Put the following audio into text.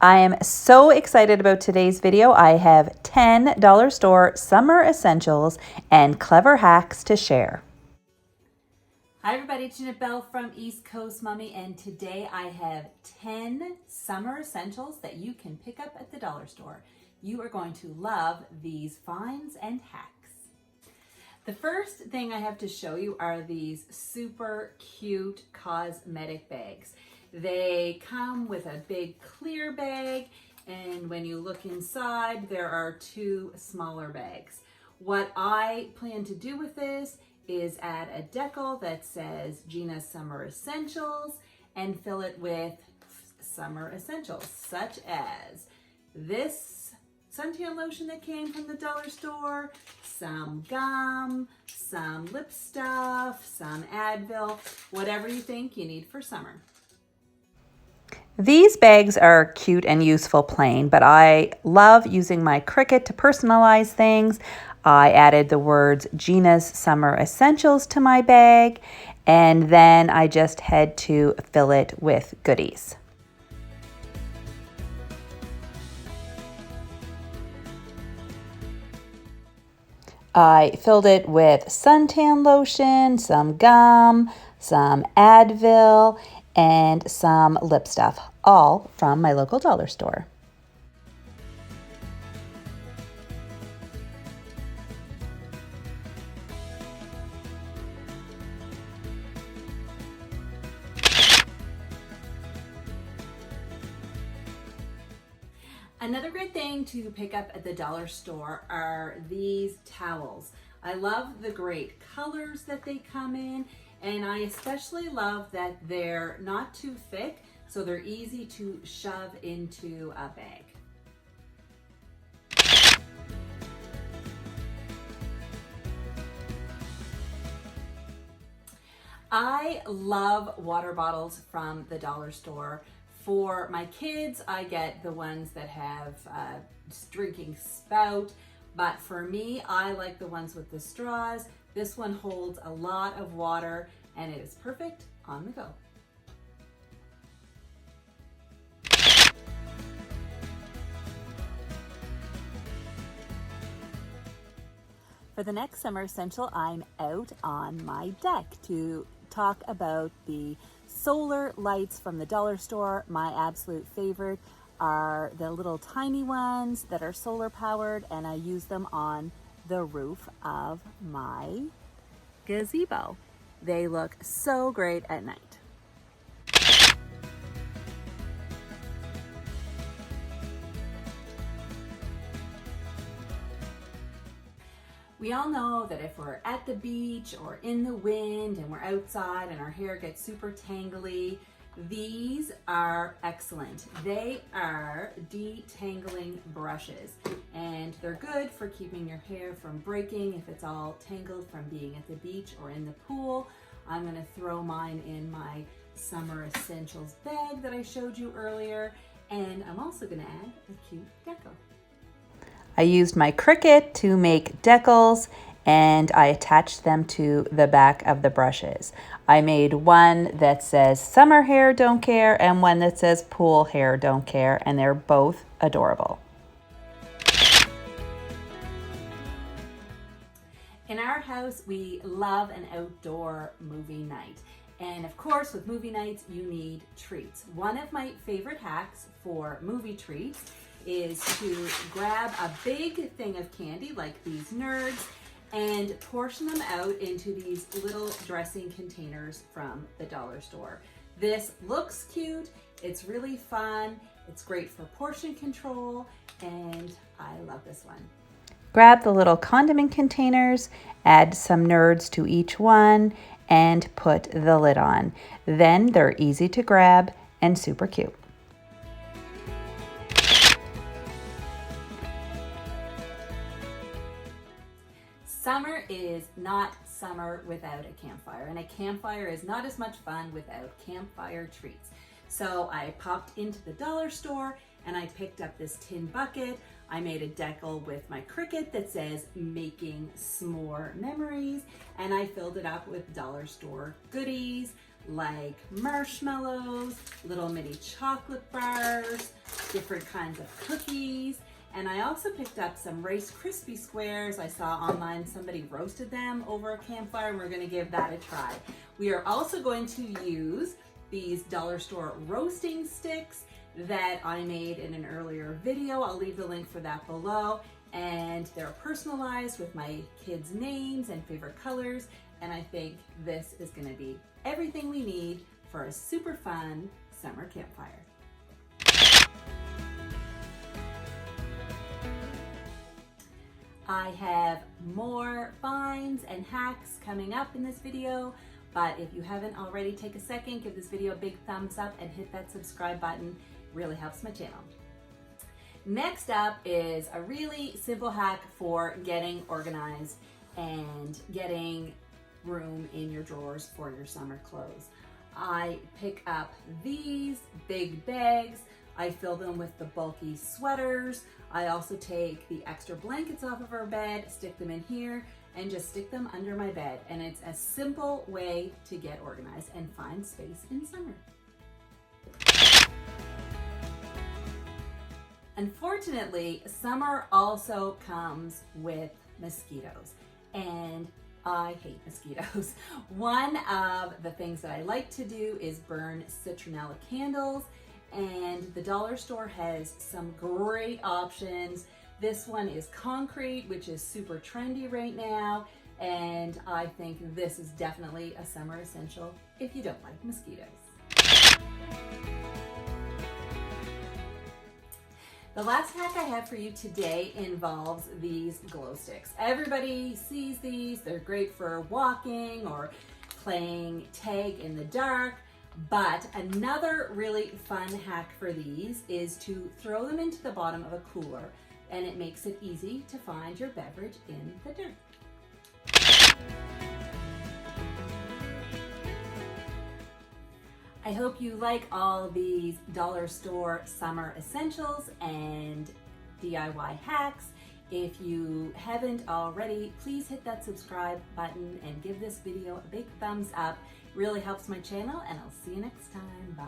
I am so excited about today's video. I have 10 dollar store summer essentials and clever hacks to share. Hi everybody, it's Jeanette Bell from East Coast Mommy, and today I have 10 summer essentials that you can pick up at the dollar store. You are going to love these finds and hacks. The first thing I have to show you are these super cute cosmetic bags. They come with a big clear bag, and when you look inside, there are two smaller bags. What I plan to do with this is add a decal that says Gina's Summer Essentials and fill it with summer essentials, such as this suntan lotion that came from the dollar store, some gum, some lip stuff, some Advil, whatever you think you need for summer. These bags are cute and useful plain, but I love using my Cricut to personalize things. I added the words Gina's Summer Essentials to my bag, and then I just had to fill it with goodies. I filled it with suntan lotion, some gum, some Advil, and some lip stuff, all from my local dollar store. Another great thing to pick up at the dollar store are these towels. I love the great colors that they come in, and I especially love that they're not too thick, so they're easy to shove into a bag. I love water bottles from the dollar store. For my kids, I get the ones that have a drinking spout, but for me, I like the ones with the straws. This one holds a lot of water and it is perfect on the go. For the next summer essential, I'm out on my deck to talk about the solar lights from the dollar store. My absolute favorite are the little tiny ones that are solar powered, and I use them on the roof of my gazebo. They look so great at night. We all know that if we're at the beach or in the wind and we're outside and our hair gets super tangly, these are excellent. They are detangling brushes, and they're good for keeping your hair from breaking if it's all tangled from being at the beach or in the pool. I'm gonna throw mine in my summer essentials bag that I showed you earlier, and I'm also gonna add a cute decal. I used my Cricut to make decals, and I attached them to the back of the brushes. I made one that says summer hair don't care and one that says pool hair don't care, and they're both adorable. In our house, we love an outdoor movie night. And of course, with movie nights, you need treats. One of my favorite hacks for movie treats is to grab a big thing of candy like these Nerds and portion them out into these little dressing containers from the dollar store. This looks cute, it's really fun, it's great for portion control, and I love this one. Grab the little condiment containers, add some Nerds to each one, and put the lid on. Then they're easy to grab and super cute. Summer is not summer without a campfire, and a campfire is not as much fun without Campfire Treats. So I popped into the dollar store and I picked up this tin bucket. I made a decal with my Cricut that says Making S'more Memories, and I filled it up with dollar store goodies like marshmallows, little mini chocolate bars, different kinds of cookies. And I also picked up some Rice Krispie Squares. I saw online somebody roasted them over a campfire, and we're gonna give that a try. We are also going to use these dollar store roasting sticks that I made in an earlier video. I'll leave the link for that below. And they're personalized with my kids' names and favorite colors. And I think this is gonna be everything we need for a super fun summer campfire. I have more finds and hacks coming up in this video, but if you haven't already, take a second, give this video a big thumbs up and hit that subscribe button. It really helps my channel. Next up is a really simple hack for getting organized and getting room in your drawers for your summer clothes. I pick up these big bags. I fill them with the bulky sweaters. I also take the extra blankets off of our bed, stick them in here, and just stick them under my bed. And it's a simple way to get organized and find space in summer. Unfortunately, summer also comes with mosquitoes, and I hate mosquitoes. One of the things that I like to do is burn citronella candles, and the dollar store has some great options. This one is concrete, which is super trendy right now, and I think this is definitely a summer essential if you don't like mosquitoes. The last hack I have for you today involves these glow sticks. Everybody sees these. They're great for walking or playing tag in the dark. But another really fun hack for these is to throw them into the bottom of a cooler, and it makes it easy to find your beverage in the dirt. I hope you like all these dollar store summer essentials and DIY hacks. If you haven't already, please hit that subscribe button and give this video a big thumbs up. It really helps my channel, and I'll see you next time. Bye.